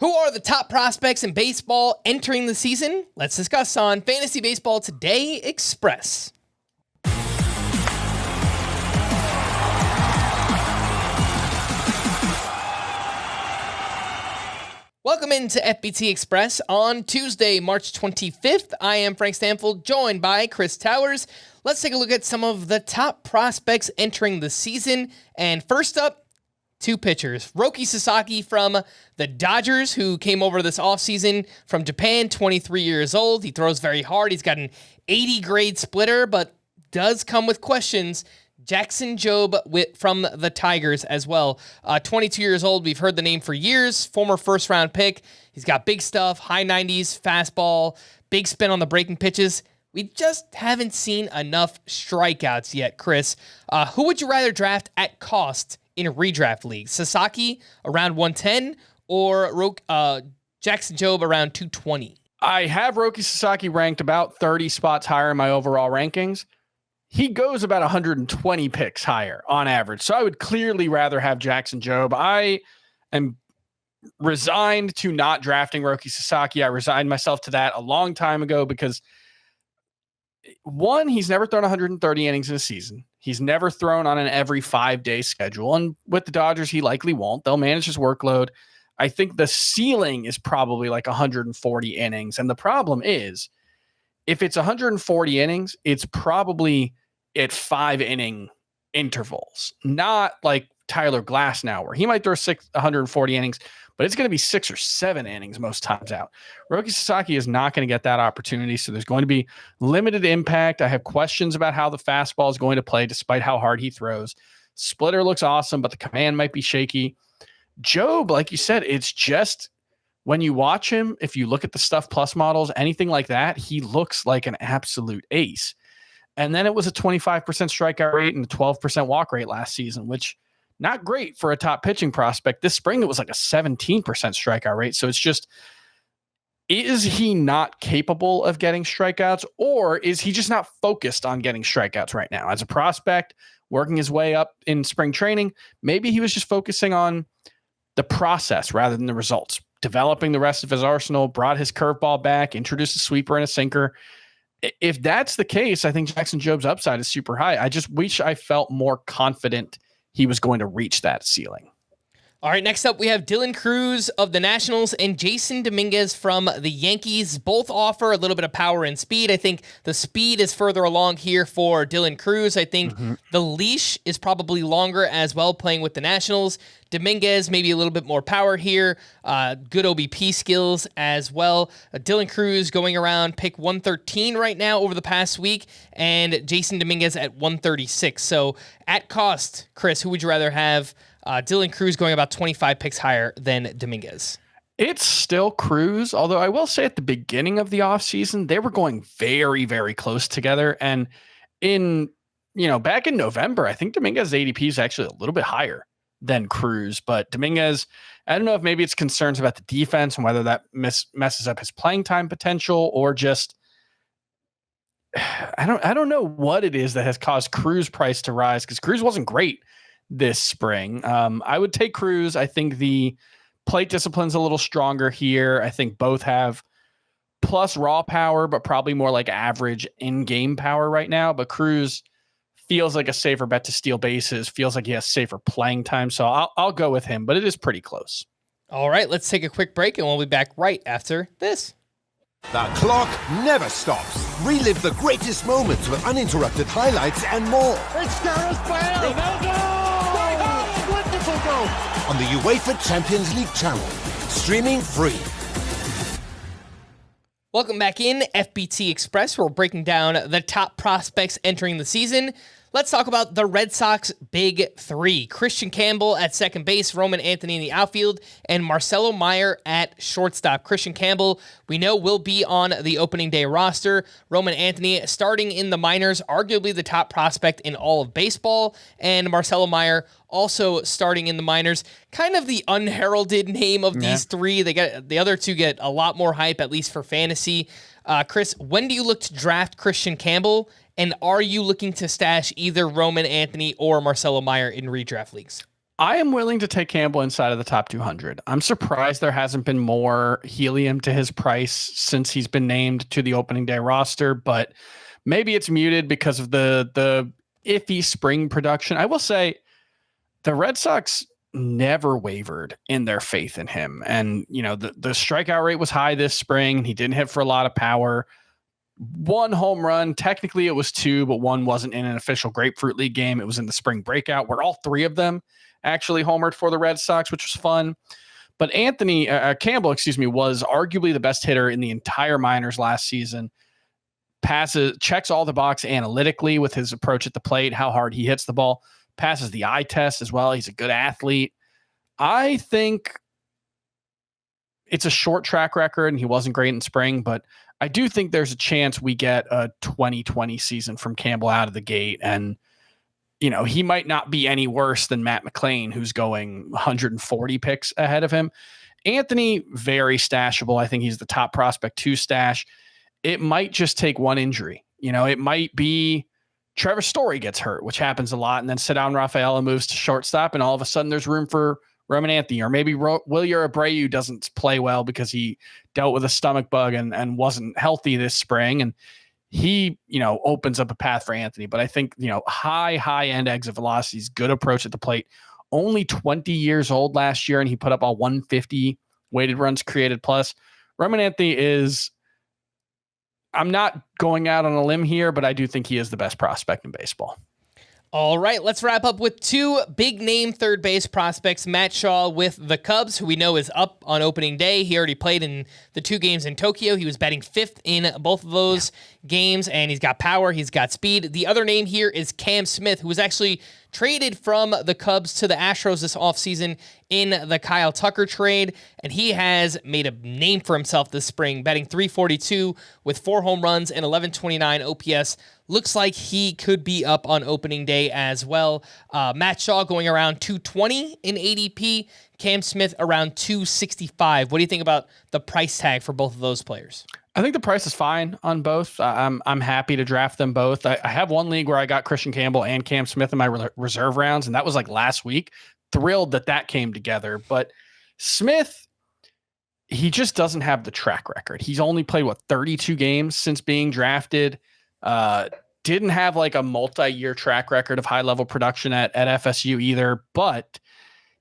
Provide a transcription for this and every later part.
Who are the top prospects in baseball entering the season? Let's discuss on Fantasy Baseball Today Express. Welcome into FBT Express on Tuesday, March 25th. I am Frank Stampfl, joined by Chris Towers. Let's take a look at some of the top prospects entering the season. And first up, two pitchers. Roki Sasaki from the Dodgers, who came over this offseason from Japan, 23 years old. He throws very hard. He's got an 80 grade splitter, but does come with questions. Jackson Jobe from the Tigers as well. 22 years old. We've heard the name for years. Former first-round pick. He's got big stuff, high 90s, fastball, big spin on the breaking pitches. We just haven't seen enough strikeouts yet, Chris. Who would you rather draft at cost in a redraft league? Sasaki around 110 or Jackson Jobe around 220? I have Roki Sasaki ranked about 30 spots higher in my overall rankings. He goes about 120 picks higher on average. So I would clearly rather have Jackson Jobe. I am resigned to not drafting Roki Sasaki. I resigned myself to that a long time ago because, one, he's never thrown 130 innings in a season. He's never thrown on an every 5-day schedule. And with the Dodgers, he likely won't. They'll manage his workload. I think the ceiling is probably like 140 innings. And the problem is, if it's 140 innings, it's probably at 5-inning intervals, not like Tyler Glass now, where he might throw 140 innings, but it's going to be 6 or 7 innings most times out. Roki Sasaki is not going to get that opportunity, so there's going to be limited impact. I have questions about how the fastball is going to play, despite how hard he throws. Splitter looks awesome, but the command might be shaky. Jobe, like you said, it's just when you watch him, if you look at the Stuff Plus models, anything like that, he looks like an absolute ace. And then it was a 25% strikeout rate and a 12% walk rate last season, which not great for a top pitching prospect. This spring, it was like a 17% strikeout rate. So it's just, is he not capable of getting strikeouts, or is he just not focused on getting strikeouts right now? As a prospect, working his way up in spring training, maybe he was just focusing on the process rather than the results. Developing the rest of his arsenal, brought his curveball back, introduced a sweeper and a sinker. If that's the case, I think Jackson Jobe's upside is super high. I just wish I felt more confident he was going to reach that ceiling. All right, next up, we have Dylan Cruz of the Nationals and Jason Dominguez from the Yankees. Both offer a little bit of power and speed. I think the speed is further along here for Dylan Cruz. I think the leash is probably longer as well, playing with the Nationals. Dominguez, maybe a little bit more power here. Good OBP skills as well. Dylan Cruz going around pick 113 right now over the past week, and Jason Dominguez at 136. So at cost, Chris, who would you rather have? Dylan Cruz going about 25 picks higher than Dominguez. It's still Cruz, although I will say at the beginning of the offseason, they were going very, very close together. And back in November, I think Dominguez's ADP is actually a little bit higher than Cruz. But Dominguez, I don't know if maybe it's concerns about the defense and whether that messes up his playing time potential, or just I don't know what it is that has caused Cruz price to rise, because Cruz wasn't great this spring. I would take Cruz. I think the plate discipline's a little stronger here. I think both have plus raw power, but probably more like average in-game power right now. But Cruz feels like a safer bet to steal bases, feels like he has safer playing time. So I'll go with him, but it is pretty close. All right, let's take a quick break, and we'll be back right after this. The clock never stops. Relive the greatest moments with uninterrupted highlights and more. It's Gareth Bale! Ronaldo! Wonderful goal! On the UEFA Champions League channel. Streaming free. Welcome back in FBT Express. We're breaking down the top prospects entering the season. Let's talk about the Red Sox big three. Christian Campbell at second base, Roman Anthony in the outfield, and Marcelo Meyer at shortstop. Christian Campbell, we know, will be on the opening day roster. Roman Anthony starting in the minors, arguably the top prospect in all of baseball. And Marcelo Meyer also starting in the minors. Kind of the unheralded name of these three. The other two get a lot more hype, at least for fantasy. Chris, when do you look to draft Christian Campbell? And are you looking to stash either Roman Anthony or Marcelo Meyer in redraft leagues? I am willing to take Campbell inside of the top 200. I'm surprised there hasn't been more helium to his price since he's been named to the opening day roster, but maybe it's muted because of the iffy spring production. I will say the Red Sox never wavered in their faith in him. And, the strikeout rate was high this spring. He didn't hit for a lot of power. One home run, technically it was two, but one wasn't in an official Grapefruit League game. It was in the spring breakout where all three of them actually homered for the Red Sox, which was fun. But Campbell, was arguably the best hitter in the entire minors last season. Checks all the box analytically with his approach at the plate, how hard he hits the ball, passes the eye test as well. He's a good athlete. I think it's a short track record and he wasn't great in spring, but I do think there's a chance we get a 2020 season from Campbell out of the gate. And, he might not be any worse than Matt McClain, who's going 140 picks ahead of him. Anthony, very stashable. I think he's the top prospect to stash. It might just take one injury. It might be Trevor Story gets hurt, which happens a lot. And then Cedar Rafaela moves to shortstop and all of a sudden there's room for Roman Anthony, or maybe Wilyer Abreu doesn't play well because he dealt with a stomach bug and wasn't healthy this spring. And he, opens up a path for Anthony. But I think, high end exit velocities, good approach at the plate, only 20 years old last year. And he put up a 150 weighted runs created plus. Roman Anthony is, I'm not going out on a limb here, but I do think he is the best prospect in baseball. All right, let's wrap up with two big-name third base prospects. Matt Shaw with the Cubs, who we know is up on opening day. He already played in the two games in Tokyo. He was batting fifth in both of those games, and he's got power, he's got speed. The other name here is Cam Smith, who was actually traded from the Cubs to the Astros this offseason in the Kyle Tucker trade, and he has made a name for himself this spring, batting .342 with 4 home runs and 1129 OPS. Looks like he could be up on opening day as well. Matt Shaw going around 220 in ADP, Cam Smith around 265. What do you think about the price tag for both of those players? I think the price is fine on both. I'm happy to draft them both. I have one league where I got Christian Campbell and Cam Smith in my reserve rounds, and that was like last week. Thrilled that came together. But Smith, he just doesn't have the track record. He's only played, 32 games since being drafted. Didn't have like a multi-year track record of high-level production at FSU either, but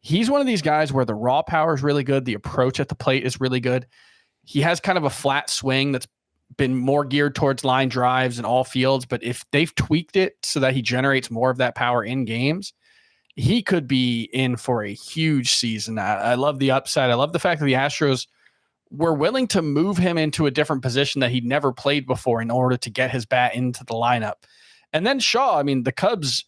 he's one of these guys where the raw power is really good. The approach at the plate is really good. He has kind of a flat swing that's been more geared towards line drives and all fields, but if they've tweaked it so that he generates more of that power in games, he could be in for a huge season. I love the upside. I love the fact that the Astros were willing to move him into a different position that he'd never played before in order to get his bat into the lineup. And then Shaw, the Cubs,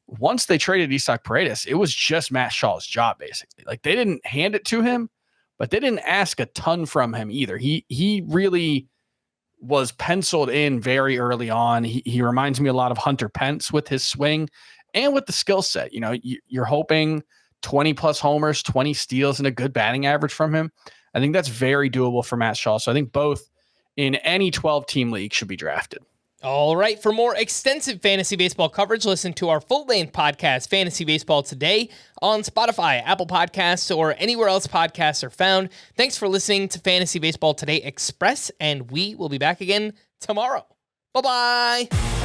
once they traded Isaac Paredes, it was just Matt Shaw's job, basically. Like, they didn't hand it to him, but they didn't ask a ton from him either. He really was penciled in very early on. He reminds me a lot of Hunter Pence with his swing and with the skill set. You're hoping 20 plus homers, 20 steals, and a good batting average from him. I think that's very doable for Matt Shaw. So I think both in any 12-team league should be drafted. All right. For more extensive fantasy baseball coverage, listen to our full-length podcast, Fantasy Baseball Today, on Spotify, Apple Podcasts, or anywhere else podcasts are found. Thanks for listening to Fantasy Baseball Today Express, and we will be back again tomorrow. Bye-bye.